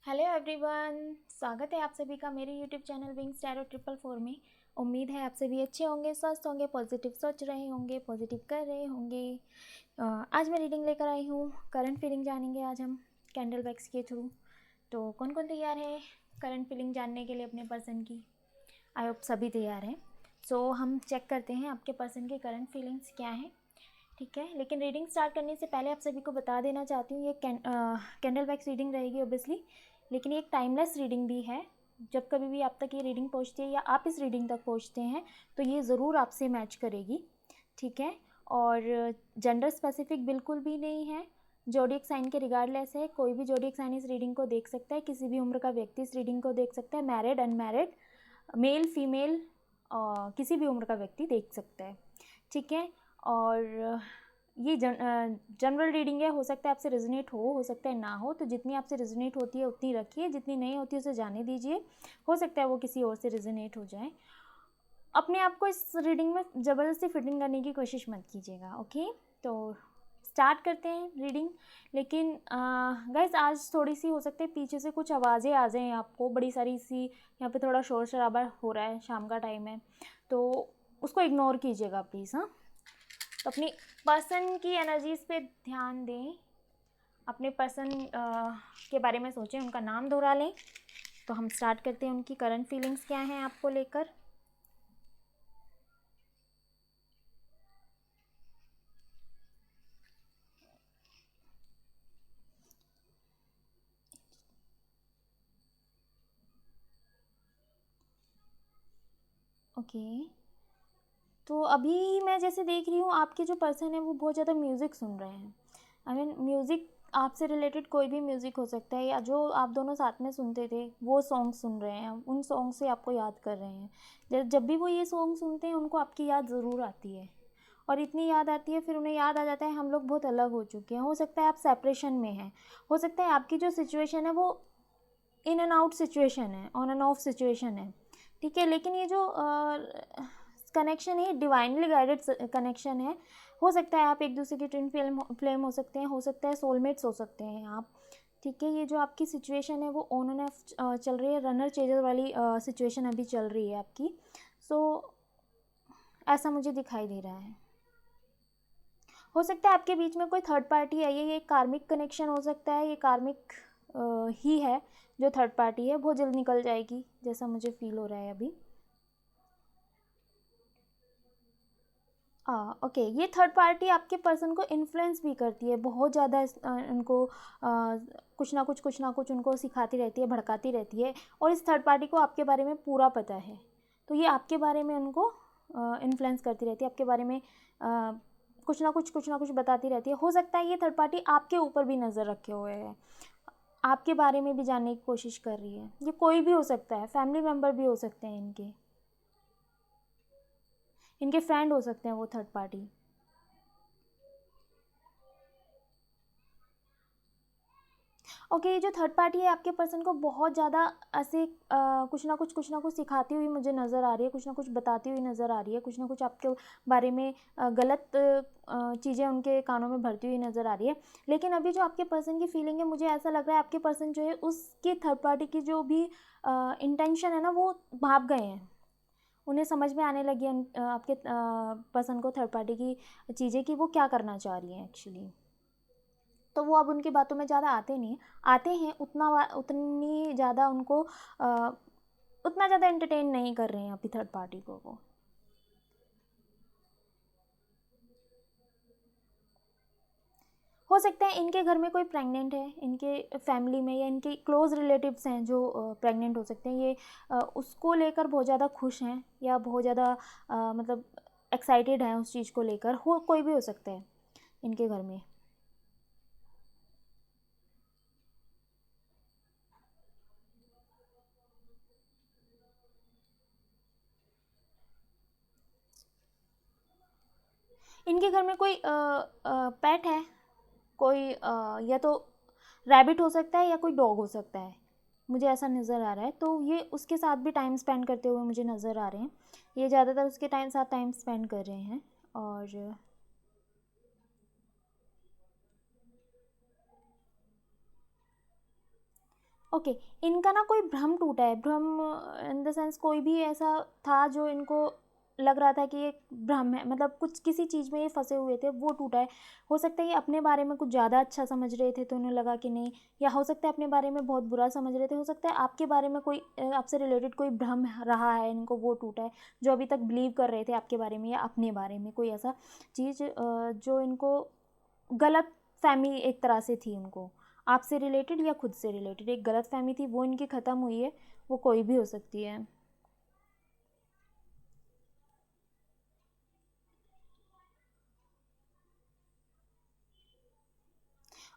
Hello everyone, स्वागत है आप सभी का मेरे यूट्यूब चैनल विंग्स टैरो 444 में। उम्मीद है आप सभी अच्छे होंगे, स्वस्थ होंगे, पॉजिटिव सोच रहे होंगे, पॉजिटिव कर रहे होंगे। आज मैं रीडिंग लेकर आई हूँ। करंट फीलिंग जानेंगे आज हम कैंडल वैक्स के थ्रू। तो कौन कौन तैयार है करंट फीलिंग जानने के लिए अपने पर्सन की? आई होप सभी तैयार हैं। सो हम चेक करते हैं आपके पर्सन की करंट फीलिंग्स क्या हैं। ठीक है, लेकिन रीडिंग स्टार्ट करने से पहले आप सभी को बता देना चाहती हूँ, ये कैंडल वैक्स रीडिंग रहेगी ओबियसली, लेकिन ये एक टाइमलेस रीडिंग भी है। जब कभी भी आप तक ये रीडिंग पहुँचती है या आप इस रीडिंग तक पहुँचते हैं तो ये ज़रूर आपसे मैच करेगी। ठीक है, और जेंडर स्पेसिफिक बिल्कुल भी नहीं है, जोडियक साइन के रिगार्डलेस है। कोई भी जोडियक साइन इस रीडिंग को देख सकता है, किसी भी उम्र का व्यक्ति इस रीडिंग को देख सकता है, मैरिड अनमैरिड, मेल फीमेल, किसी भी उम्र का व्यक्ति देख सकता है। ठीक है, और ये जनरल रीडिंग है, हो सकता है आपसे रेजोनेट हो सकता है ना हो, तो जितनी आपसे रेजोनेट होती है उतनी रखिए, जितनी नहीं होती उसे जाने दीजिए। हो सकता है वो किसी और से रेजोनेट हो जाए। अपने आप को इस रीडिंग में ज़बरदस्ती फिटिंग करने की कोशिश मत कीजिएगा। ओके, तो स्टार्ट करते हैं रीडिंग। लेकिन गाइस आज थोड़ी सी हो सकता है पीछे से कुछ आवाज़ें आ जाएँ आपको, बड़ी सारी सी। यहाँ पे थोड़ा शोर शराबा हो रहा है, शाम का टाइम है, तो उसको इग्नोर कीजिएगा प्लीज़। हाँ, तो अपनी पर्सन की एनर्जीज़ पे ध्यान दें, अपने पर्सन के बारे में सोचें, उनका नाम दोहरा लें। तो हम स्टार्ट करते हैं, उनकी करंट फीलिंग्स क्या हैं आपको लेकर। ओके, तो अभी मैं जैसे देख रही हूँ आपके जो पर्सन है वो बहुत ज़्यादा म्यूज़िक सुन रहे हैं। आई मीन म्यूज़िक आपसे रिलेटेड कोई भी म्यूज़िक हो सकता है, या जो आप दोनों साथ में सुनते थे वो सॉन्ग सुन रहे हैं, उन सॉन्ग से आपको याद कर रहे हैं। जब भी वो ये सॉन्ग सुनते हैं उनको आपकी याद ज़रूर आती है, और इतनी याद आती है फिर उन्हें याद आ जाता है हम लोग बहुत अलग हो चुके हैं। हो सकता है आप सेपरेशन में हैं, हो सकता है आपकी जो सिचुएशन है वो इन एंड आउट सिचुएशन है, ऑन एंड ऑफ सिचुएशन है। ठीक है, लेकिन ये जो कनेक्शन है डिवाइनली गाइडेड कनेक्शन है। हो सकता है आप एक दूसरे के ट्विन फ्लेम हो सकते हैं, हो सकता है सोलमेट्स हो सकते हैं आप। ठीक है, ये जो आपकी सिचुएशन है वो ऑन एंड ऑफ चल रही है, रनर चेजर वाली सिचुएशन अभी चल रही है आपकी। सो ऐसा मुझे दिखाई दे रहा है। हो सकता है आपके बीच में कोई थर्ड पार्टी है, ये कार्मिक कनेक्शन हो सकता है, ये कार्मिक ही है। जो थर्ड पार्टी है बहुत जल्द निकल जाएगी, जैसा मुझे फील हो रहा है अभी। ओके, ये थर्ड पार्टी आपके पर्सन को इन्फ्लुएंस भी करती है बहुत ज़्यादा, उनको कुछ ना कुछ उनको सिखाती रहती है, भड़काती रहती है, और इस थर्ड पार्टी को आपके बारे में पूरा पता है। तो ये आपके बारे में उनको इन्फ्लुएंस करती रहती है, आपके बारे में कुछ ना कुछ बताती रहती है। हो सकता है ये थर्ड पार्टी आपके ऊपर भी नज़र रखे हुए है, आपके बारे में भी जानने की कोशिश कर रही है। ये कोई भी हो सकता है, फैमिली मेम्बर भी हो सकते हैं, इनके फ्रेंड हो सकते हैं वो थर्ड पार्टी। ओके, ये जो थर्ड पार्टी है आपके पर्सन को बहुत ज़्यादा ऐसे कुछ ना कुछ सिखाती हुई मुझे नज़र आ रही है, कुछ ना कुछ बताती हुई नज़र आ रही है, कुछ ना कुछ आपके बारे में गलत चीज़ें उनके कानों में भरती हुई नज़र आ रही है। लेकिन अभी जो आपके पर्सन की फीलिंग है, मुझे ऐसा लग रहा है आपके पर्सन जो है उसके थर्ड पार्टी की जो भी इंटेंशन है ना वो भाप गए हैं। उन्हें समझ में आने लगी है आपके पर्सन को थर्ड पार्टी की चीज़ें कि वो क्या करना चाह रही हैं एक्चुअली। तो वो अब उनकी बातों में ज़्यादा आते नहीं, आते हैं उतनी ज़्यादा उनको उतना ज़्यादा एंटरटेन नहीं कर रहे हैं अभी थर्ड पार्टी को वो। हो सकता है इनके घर में कोई प्रेग्नेंट है, इनके फैमिली में या इनके क्लोज रिलेटिव्स हैं जो प्रेग्नेंट हो सकते हैं। ये उसको लेकर बहुत ज़्यादा खुश हैं, या बहुत ज़्यादा मतलब एक्साइटेड हैं उस चीज़ को लेकर। हो कोई भी हो सकता है इनके घर में। इनके घर में कोई पेट है, कोई या तो रैबिट हो सकता है या कोई डॉग हो सकता है, मुझे ऐसा नज़र आ रहा है। तो ये उसके साथ भी टाइम स्पेंड करते हुए मुझे नज़र आ रहे हैं, ये ज़्यादातर उसके साथ टाइम स्पेंड कर रहे हैं। और ओके, इनका ना कोई भ्रम टूटा है, भ्रम इन द सेंस कोई भी ऐसा था जो इनको लग रहा था कि ये भ्रम है, मतलब कुछ किसी चीज़ में ये फंसे हुए थे, वो टूटा है। हो सकता है ये अपने बारे में कुछ ज़्यादा अच्छा समझ रहे थे तो उन्हें लगा कि नहीं, या हो सकता है अपने बारे में बहुत बुरा समझ रहे थे, हो सकता है आपके बारे में कोई आपसे रिलेटेड कोई भ्रम रहा है इनको, वो टूटा है, जो अभी तक बिलीव कर रहे थे आपके बारे में या अपने बारे में कोई ऐसा चीज़ जो इनको गलत फहमी एक तरह से थी उनको, आपसे रिलेटेड या खुद से रिलेटेड एक गलत फहमी थी, वो इनकी ख़त्म हुई है। वो कोई भी हो सकती है।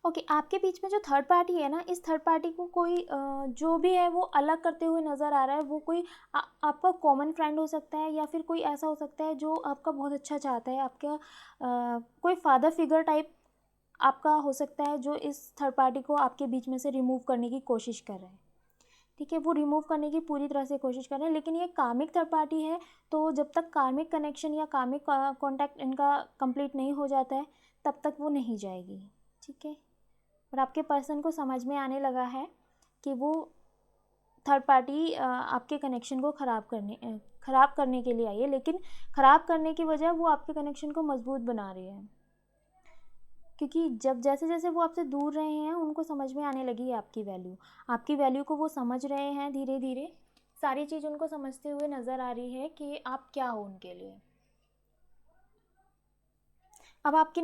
ओके, आपके बीच में जो थर्ड पार्टी है ना, इस थर्ड पार्टी को कोई जो भी है वो अलग करते हुए नज़र आ रहा है। वो कोई आपका कॉमन फ्रेंड हो सकता है, या फिर कोई ऐसा हो सकता है जो आपका बहुत अच्छा चाहता है, आपका कोई फादर फिगर टाइप आपका हो सकता है, जो इस थर्ड पार्टी को आपके बीच में से रिमूव करने की कोशिश कर रहा है। ठीक है, वो रिमूव करने की पूरी तरह से कोशिश कर रहे हैं, लेकिन ये कार्मिक थर्ड पार्टी है, तो जब तक कार्मिक कनेक्शन या कार्मिक कॉन्टैक्ट इनका कंप्लीट नहीं हो जाता है, तब तक वो नहीं जाएगी। ठीक है, और आपके पर्सन को समझ में आने लगा है कि वो थर्ड पार्टी आपके कनेक्शन को ख़राब करने के लिए आई है, लेकिन ख़राब करने की वजह वो आपके कनेक्शन को मजबूत बना रही है, क्योंकि जब जैसे जैसे वो आपसे दूर रहे हैं उनको समझ में आने लगी है आपकी वैल्यू को वो समझ रहे हैं, धीरे धीरे सारी चीज़ उनको समझते हुए नज़र आ रही है कि आप क्या हो उनके लिए। अब आप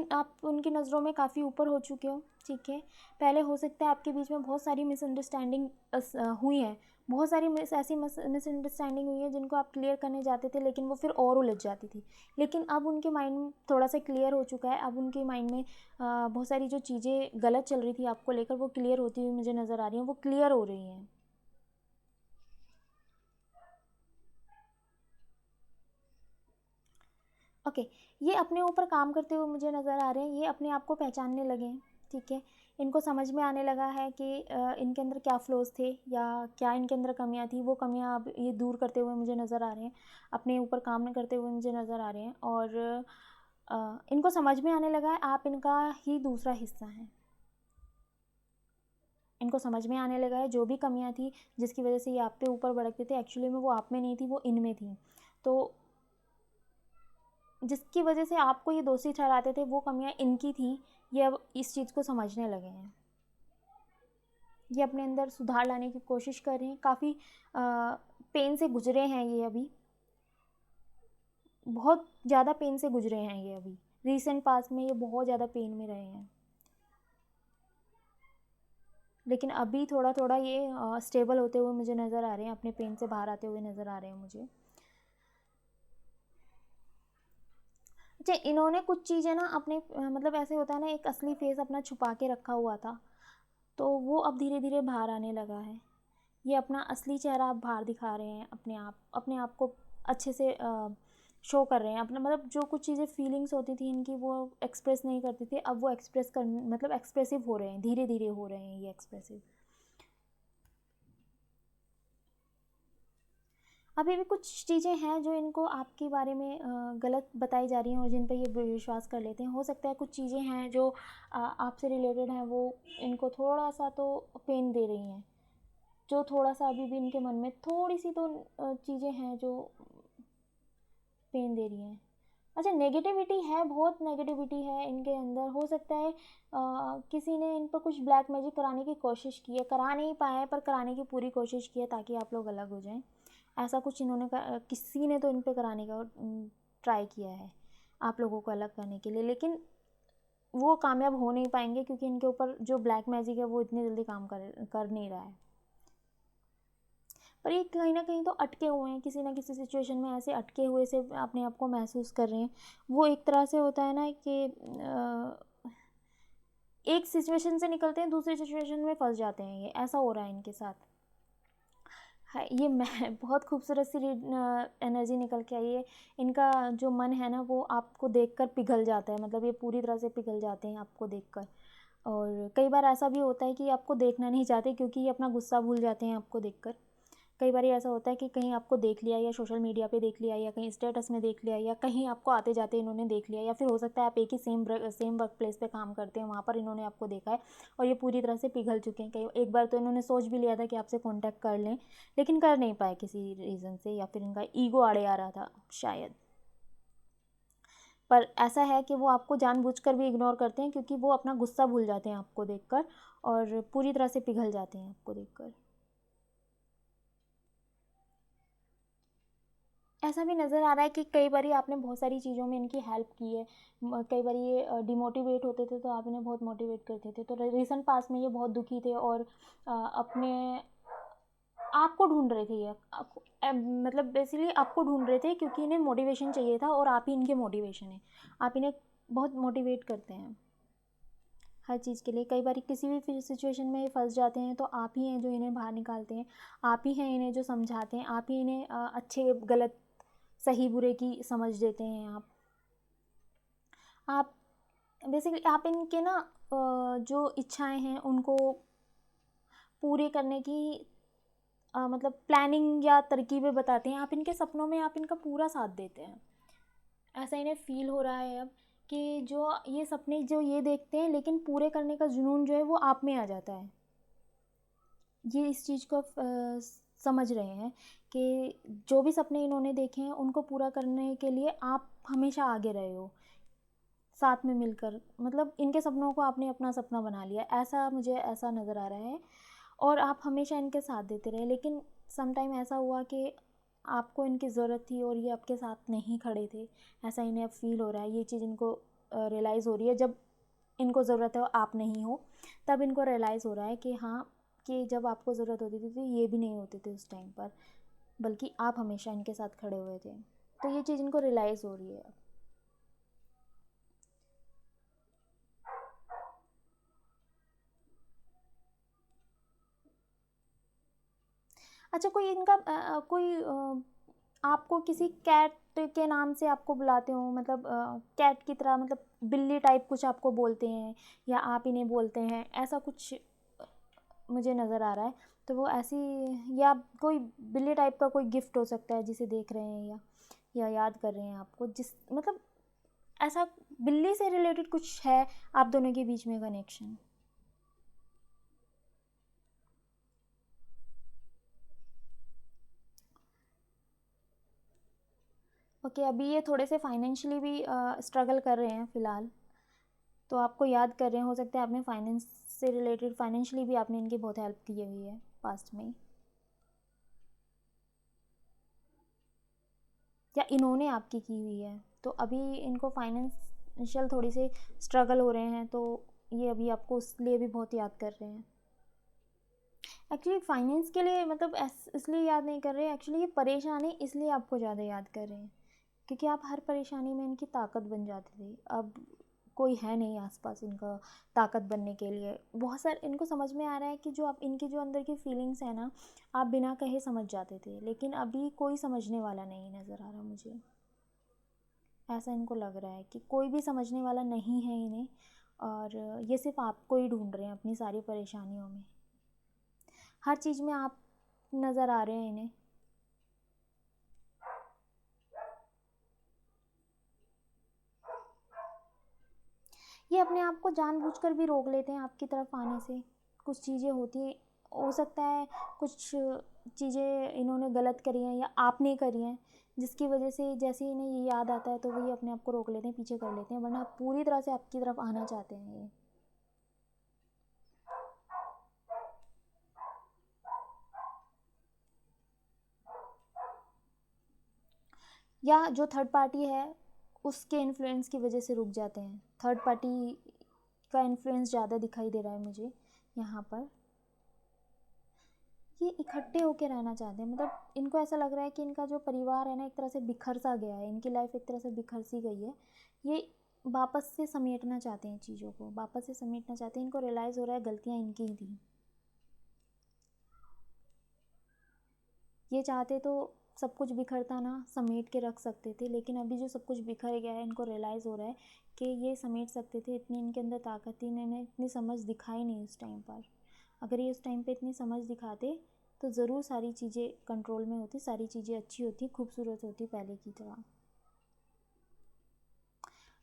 उनकी नज़रों में काफ़ी ऊपर हो चुके हो। ठीक है, पहले हो सकता है आपके बीच में बहुत सारी मिसअंडरस्टैंडिंग हुई हैं, बहुत सारी ऐसी मिसअंडरस्टैंडिंग हुई है जिनको आप क्लियर करने जाते थे, लेकिन वो फिर और उलझ जाती थी। लेकिन अब उनके माइंड थोड़ा सा क्लियर हो चुका है। अब उनके माइंड में बहुत सारी जो चीज़ें गलत चल रही थी आपको लेकर, वो क्लियर होती हुई मुझे नज़र आ रही हैं, वो क्लियर हो रही हैं। ओके, ये अपने ऊपर काम करते हुए मुझे नज़र आ रहे हैं, ये अपने आप को पहचानने लगे हैं। ठीक है, इनको समझ में आने लगा है कि इनके अंदर क्या फ्लॉज़ थे या क्या इनके अंदर कमियां थी, वो कमियां अब ये दूर करते हुए मुझे नज़र आ रहे हैं, अपने ऊपर काम करते हुए मुझे नज़र आ रहे हैं। और इनको समझ में आने लगा है आप इनका ही दूसरा हिस्सा हैं। इनको समझ में आने लगा है जो भी कमियां थी जिसकी वजह से ये आप पे ऊपर भड़कते थे, एक्चुअली में वो आप में नहीं थी, वो इनमें थी। तो जिसकी वजह से आपको ये दोषी ठहराते थे, वो कमियां इनकी थी। ये अब इस चीज़ को समझने लगे हैं, ये अपने अंदर सुधार लाने की कोशिश कर रहे हैं। काफ़ी पेन से गुजरे हैं ये अभी, बहुत ज़्यादा पेन से गुजरे हैं ये अभी, रिसेंट पास्ट में ये बहुत ज़्यादा पेन में रहे हैं, लेकिन अभी थोड़ा थोड़ा ये स्टेबल होते हुए मुझे नज़र आ रहे हैं, अपने पेन से बाहर आते हुए नज़र आ रहे हैं मुझे। अच्छा, इन्होंने कुछ चीज़ें ना अपने मतलब ऐसे होता है ना, एक असली फेस अपना छुपा के रखा हुआ था, तो वो अब धीरे धीरे बाहर आने लगा है। ये अपना असली चेहरा अब बाहर दिखा रहे हैं, अपने आप को अच्छे से शो कर रहे हैं अपना, मतलब जो कुछ चीज़ें फीलिंग्स होती थी इनकी वो एक्सप्रेस नहीं करते थे, अब वो मतलब एक्सप्रेसिव हो रहे हैं, धीरे धीरे हो रहे हैं ये एक्सप्रेसिव। अभी भी कुछ चीज़ें हैं जो इनको आपके बारे में गलत बताई जा रही हैं और जिन पर ये विश्वास कर लेते हैं। हो सकता है कुछ चीज़ें हैं जो आपसे रिलेटेड हैं, वो इनको थोड़ा सा तो पेन दे रही हैं, जो थोड़ा सा अभी भी इनके मन में थोड़ी सी तो चीज़ें हैं जो पेन दे रही हैं। अच्छा, नेगेटिविटी है, बहुत नेगेटिविटी है इनके अंदर। हो सकता है किसी ने इन पर कुछ ब्लैक मैजिक कराने की कोशिश की है, करा नहीं पाए पर कराने की पूरी कोशिश की है ताकि आप लोग अलग हो जाएं। ऐसा कुछ इन्होंने किसी ने तो इन पे कराने का ट्राई किया है आप लोगों को अलग करने के लिए, लेकिन वो कामयाब हो नहीं पाएंगे क्योंकि इनके ऊपर जो ब्लैक मैजिक है वो इतनी जल्दी काम कर नहीं रहा है। पर ये कहीं ना कहीं तो अटके हुए हैं, किसी ना किसी सिचुएशन में ऐसे अटके हुए से अपने आप को महसूस कर रहे हैं। वो एक तरह से होता है ना कि एक सिचुएशन से निकलते हैं दूसरी सिचुएशन में फंस जाते हैं, ये ऐसा हो रहा है इनके साथ। है ये मैं बहुत खूबसूरत सी एनर्जी निकल के आई है। इनका जो मन है ना वो आपको देखकर पिघल जाता है, मतलब ये पूरी तरह से पिघल जाते हैं आपको देखकर। और कई बार ऐसा भी होता है कि आपको देखना नहीं चाहते क्योंकि ये अपना गुस्सा भूल जाते हैं आपको देखकर। कई बार ऐसा होता है कि कहीं आपको देख लिया या सोशल मीडिया पे देख लिया या कहीं स्टेटस में देख लिया या कहीं आपको आते जाते इन्होंने देख लिया, या फिर हो सकता है आप एक ही सेम वर्क प्लेस पे काम करते हैं, वहाँ पर इन्होंने आपको देखा है और ये पूरी तरह से पिघल चुके हैं। कई एक बार तो इन्होंने सोच भी लिया था कि आपसे कॉन्टैक्ट कर लें, लेकिन कर नहीं पाए किसी रीज़न से, या फिर इनका ईगो आड़े आ रहा था शायद। पर ऐसा है कि वो आपको जानबूझकर भी इग्नोर करते हैं, क्योंकि वो अपना गुस्सा भूल जाते हैं आपको देखकर और पूरी तरह से पिघल जाते हैं आपको देखकर। ऐसा भी नज़र आ रहा है कि कई बार आपने बहुत सारी चीज़ों में इनकी हेल्प की है। कई बार ये डिमोटिवेट होते थे तो आप इन्हें बहुत मोटिवेट करते थे। तो रिसेंट पास्ट में ये बहुत दुखी थे और अपने आपको ढूंढ रहे थे, ये मतलब बेसिकली आपको ढूंढ रहे थे, क्योंकि इन्हें मोटिवेशन चाहिए था और आप ही इनके मोटिवेशन हैं। आप इन्हें बहुत मोटिवेट करते हैं हर चीज़ के लिए। कई बार किसी भी सिचुएशन में फंस जाते हैं तो आप ही हैं जो इन्हें बाहर निकालते हैं, आप ही हैं इन्हें जो समझाते हैं, आप ही इन्हें अच्छे गलत सही बुरे की समझ देते हैं। आप बेसिकली आप इनके ना जो इच्छाएं हैं उनको पूरे करने की मतलब प्लानिंग या तरकीबें बताते हैं। आप इनके सपनों में आप इनका पूरा साथ देते हैं। ऐसा इन्हें फील हो रहा है अब कि जो ये सपने जो ये देखते हैं, लेकिन पूरे करने का जुनून जो है वो आप में आ जाता है। ये इस चीज़ को समझ रहे हैं कि जो भी सपने इन्होंने देखे हैं उनको पूरा करने के लिए आप हमेशा आगे रहे हो, साथ में मिलकर। मतलब इनके सपनों को आपने अपना सपना बना लिया, ऐसा मुझे ऐसा नज़र आ रहा है। और आप हमेशा इनके साथ देते रहे, लेकिन सम टाइम ऐसा हुआ कि आपको इनकी ज़रूरत थी और ये आपके साथ नहीं खड़े थे। ऐसा इन्हें अब फील हो रहा है, ये चीज़ इनको रियलाइज़ हो रही है। जब इनको ज़रूरत है और आप नहीं हो, तब इनको रियलाइज़ हो रहा है कि हाँ, कि जब आपको ज़रूरत होती थी तो ये भी नहीं होते थे उस टाइम पर, बल्कि आप हमेशा इनके साथ खड़े हुए थे। तो ये चीज़ इनको रियलाइज़ हो रही है। अच्छा, कोई इनका कोई आपको किसी कैट के नाम से आपको बुलाते हो, मतलब कैट की तरह, मतलब बिल्ली टाइप कुछ आपको बोलते हैं या आप इन्हें बोलते हैं, ऐसा कुछ मुझे नज़र आ रहा है। तो वो ऐसी, या कोई बिल्ली टाइप का कोई गिफ्ट हो सकता है जिसे देख रहे हैं या याद कर रहे हैं आपको, जिस मतलब ऐसा बिल्ली से रिलेटेड कुछ है आप दोनों के बीच में कनेक्शन। ओके, अभी ये थोड़े से फाइनेंशियली भी स्ट्रगल कर रहे हैं फ़िलहाल, तो आपको याद कर रहे हैं। हो सकता है आपने फाइनेंस से रिलेटेड फाइनेंशियली भी आपने इनकी बहुत हेल्प की हुई है पास्ट में, या इन्होंने आपकी की हुई है। तो अभी इनको फाइनेंशियल थोड़ी सी स्ट्रगल हो रहे हैं, तो ये अभी आपको उसलिए भी बहुत याद कर रहे हैं। एक्चुअली फाइनेंस के लिए मतलब इसलिए याद नहीं कर रहे, एक्चुअली ये परेशानी इसलिए आपको ज़्यादा याद कर रहे हैं क्योंकि आप हर परेशानी में इनकी ताकत बन जाते थे। अब कोई है नहीं आसपास इनका ताकत बनने के लिए। बहुत सारे इनको समझ में आ रहा है कि जो आप इनकी जो अंदर की फीलिंग्स है ना, आप बिना कहे समझ जाते थे, लेकिन अभी कोई समझने वाला नहीं नज़र आ रहा मुझे। ऐसा इनको लग रहा है कि कोई भी समझने वाला नहीं है इन्हें, और ये सिर्फ आपको ही ढूंढ रहे हैं अपनी सारी परेशानियों में। हर चीज़ में आप नज़र आ रहे हैं इन्हें। ये अपने आप को जानबूझकर भी रोक लेते हैं आपकी तरफ आने से। कुछ चीज़ें होती हैं, हो सकता है कुछ चीज़ें इन्होंने गलत करी हैं या आपने करी हैं, जिसकी वजह से जैसे ही इन्हें ये याद आता है तो वही अपने आप को रोक लेते हैं, पीछे कर लेते हैं, वरना आप पूरी तरह से आपकी तरफ आना चाहते हैं ये। या जो थर्ड पार्टी है उसके इन्फ्लुएंस की वजह से रुक जाते हैं। थर्ड पार्टी का इन्फ्लुएंस ज़्यादा दिखाई दे रहा है मुझे यहाँ पर। ये इकट्ठे होके रहना चाहते हैं, मतलब इनको ऐसा लग रहा है कि इनका जो परिवार है ना एक तरह से बिखर सा गया है, इनकी लाइफ एक तरह से बिखर सी गई है। ये वापस से समेटना चाहते हैं चीज़ों को, वापस से समेटना चाहते हैं। इनको रियलाइज़ हो रहा है गलतियाँ इनकी ही थी। ये चाहते तो सब कुछ बिखरता ना समेट के रख सकते थे, लेकिन अभी जो सब कुछ बिखर गया है इनको रियलाइज़ हो रहा है कि ये समेट सकते थे। इतनी इनके अंदर ताकत थी, इन्हें इतनी समझ दिखाई नहीं उस टाइम पर। अगर ये उस टाइम पे इतनी समझ दिखाते तो ज़रूर सारी चीज़ें कंट्रोल में होती, सारी चीज़ें अच्छी होती, खूबसूरत होती पहले की तरह।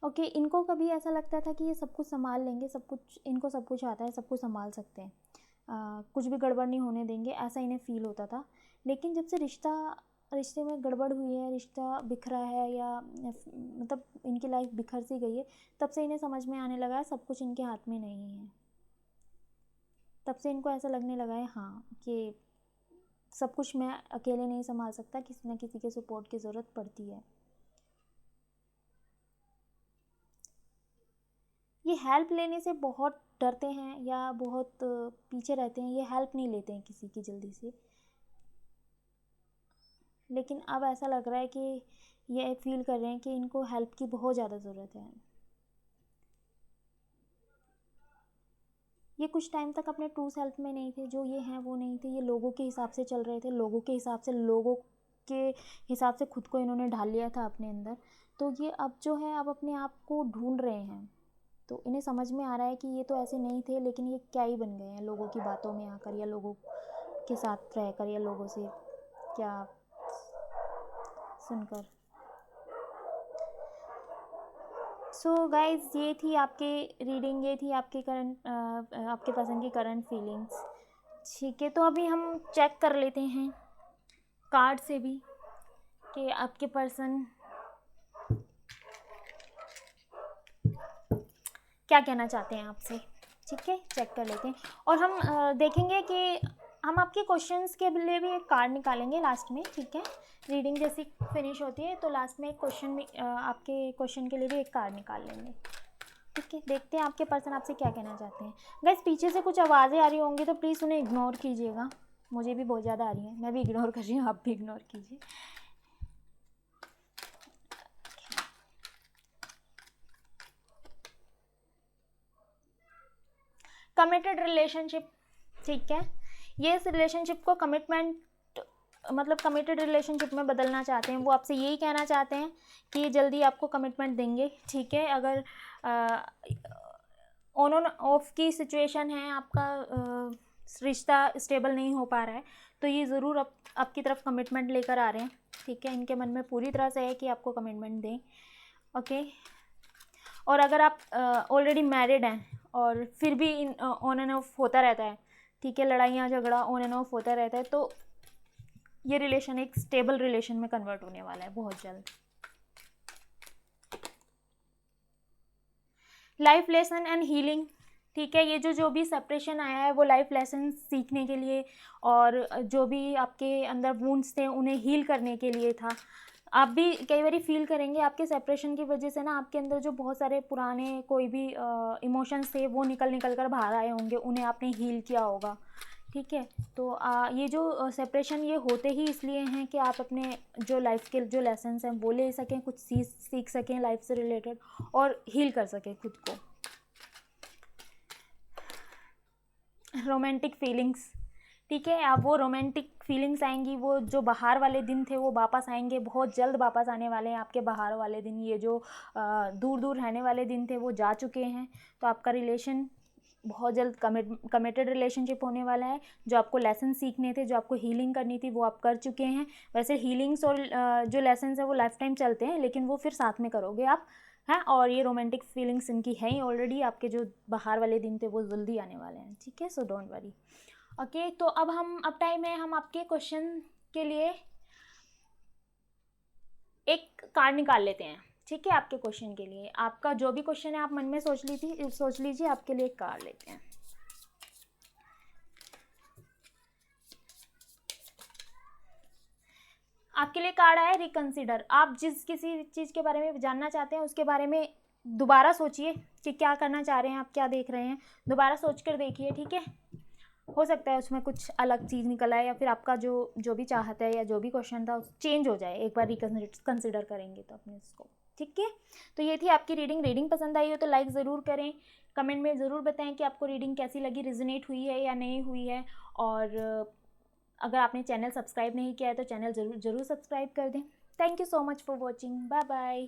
ओके, इनको कभी ऐसा लगता था कि ये सब कुछ संभाल लेंगे, सब कुछ इनको सब कुछ आता है, सब कुछ संभाल सकते हैं, कुछ भी गड़बड़ नहीं होने देंगे, ऐसा इन्हें फ़ील होता था। लेकिन जब से रिश्ते में गड़बड़ हुई है, रिश्ता बिखरा है या मतलब इनकी लाइफ बिखर सी गई है, तब से इन्हें समझ में आने लगा है सब कुछ इनके हाथ में नहीं है। तब से इनको ऐसा लगने लगा है हाँ कि सब कुछ मैं अकेले नहीं संभाल सकता, किसी न किसी के सपोर्ट की ज़रूरत पड़ती है। ये हेल्प लेने से बहुत डरते हैं या बहुत पीछे रहते हैं, ये हेल्प नहीं लेते हैं किसी की जल्दी से। लेकिन अब ऐसा लग रहा है कि ये फील कर रहे हैं कि इनको हेल्प की बहुत ज़्यादा ज़रूरत है। ये कुछ टाइम तक अपने ट्रू सेल्फ में नहीं थे, जो ये हैं वो नहीं थे, ये लोगों के हिसाब से चल रहे थे, लोगों के हिसाब से खुद को इन्होंने ढाल लिया था अपने अंदर। तो ये अब जो है अब अपने आप को ढूंढ रहे हैं, तो इन्हें समझ में आ रहा है कि ये तो ऐसे नहीं थे, लेकिन ये क्या ही बन गए हैं लोगों की बातों में आकर या लोगों के साथ रहकर या लोगों से क्या सुनकर। सो गाइज, ये थी आपकी रीडिंग, ये थी आपकी आपके पसंद की करंट फीलिंग्स। ठीक है, तो अभी हम चेक कर लेते हैं कार्ड से भी कि आपके पर्सन क्या कहना चाहते हैं आपसे। ठीक है, चेक कर लेते हैं और हम देखेंगे कि हम आपके क्वेश्चंस के लिए भी एक कार्ड निकालेंगे लास्ट में। ठीक है, रीडिंग जैसी फिनिश होती है तो लास्ट में एक क्वेश्चन आपके क्वेश्चन के लिए भी एक कार्ड निकाल लेंगे। ठीक है, देखते हैं आपके पर्सन आपसे क्या कहना चाहते हैं। गाइस, पीछे से कुछ आवाज़ें आ रही होंगी तो प्लीज़ उन्हें इग्नोर कीजिएगा, मुझे भी बहुत ज़्यादा आ रही है, मैं भी इग्नोर कर रही हूँ, आप भी इग्नोर कीजिए। कमिटेड रिलेशनशिप, ठीक है, ये इस रिलेशनशिप को कमिटेड रिलेशनशिप में बदलना चाहते हैं। वो आपसे यही कहना चाहते हैं कि ये जल्दी आपको कमिटमेंट देंगे। ठीक है, अगर ऑन ऑफ की सिचुएशन है, आपका रिश्ता स्टेबल नहीं हो पा रहा है, तो ये ज़रूर आपकी तरफ कमिटमेंट लेकर आ रहे हैं। ठीक है, इनके मन में पूरी तरह से है कि आपको कमिटमेंट दें। ओके, और अगर आप ऑलरेडी मैरिड हैं और फिर भी ऑन एंड ऑफ होता रहता है, ठीक है, लड़ाइयाँ झगड़ा ऑन एंड ऑफ होता रहता है, तो ये रिलेशन एक स्टेबल रिलेशन में कन्वर्ट होने वाला है बहुत जल्द। लाइफ लेसन एंड हीलिंग, ठीक है, ये जो भी सेपरेशन आया है वो लाइफ लेसन सीखने के लिए और जो भी आपके अंदर वुंड्स थे उन्हें हील करने के लिए था। आप भी कई बार फील करेंगे आपके सेपरेशन की वजह से ना आपके अंदर जो बहुत सारे पुराने कोई भी इमोशंस थे वो निकल कर बाहर आए होंगे, उन्हें आपने हील किया होगा। ठीक है, तो ये जो सेपरेशन ये होते ही इसलिए हैं कि आप अपने जो लाइफ के जो लेसन्स हैं वो ले सकें, कुछ सीख सकें लाइफ से रिलेटेड और हील कर सकें खुद को। रोमांटिक फीलिंग्स, ठीक है, आप वो रोमांटिक फीलिंग्स आएंगी, वो जो बाहर वाले दिन थे वो वापस आएंगे, बहुत जल्द वापस आने वाले हैं आपके बाहर वाले दिन। ये जो दूर दूर रहने वाले दिन थे वो जा चुके हैं, तो आपका रिलेशन बहुत जल्द कमिटेड रिलेशनशिप होने वाला है। जो आपको लेसन सीखने थे, जो आपको हीलिंग करनी थी वो आप कर चुके हैं। वैसे हीलिंग्स और जो लेसन्स है वो लाइफ टाइम चलते हैं, लेकिन वो फिर साथ में करोगे आप, हैं। और ये रोमांटिक फीलिंग्स इनकी हैं ही ऑलरेडी, आपके जो बाहर वाले दिन थे वो जल्दी आने वाले हैं। ठीक है, सो डोंट वरी। ओके, तो अब टाइम है हम आपके क्वेश्चन के लिए एक कार्ड निकाल लेते हैं। ठीक है, आपके क्वेश्चन के लिए, आपका जो भी क्वेश्चन है आप मन में सोच लीजिए, आपके लिए एक कार्ड लेते हैं। आपके लिए कार्ड आया रिकंसिडर। आप जिस किसी चीज़ के बारे में जानना चाहते हैं उसके बारे में दोबारा सोचिए कि क्या करना चाह रहे हैं, आप क्या देख रहे हैं, दोबारा सोच कर देखिए। ठीक है, हो सकता है उसमें कुछ अलग चीज़ निकल आए या फिर आपका जो भी चाहता है या जो भी क्वेश्चन था चेंज हो जाए एक बार रिकंसिडर करेंगे तो अपने उसको। ठीक है, तो ये थी आपकी रीडिंग पसंद आई हो तो लाइक ज़रूर करें, कमेंट में ज़रूर बताएं कि आपको रीडिंग कैसी लगी, रिजोनेट हुई है या नहीं हुई है। और अगर आपने चैनल सब्सक्राइब नहीं किया है तो चैनल ज़रूर सब्सक्राइब कर दें। Thank you so much for watching, bye bye.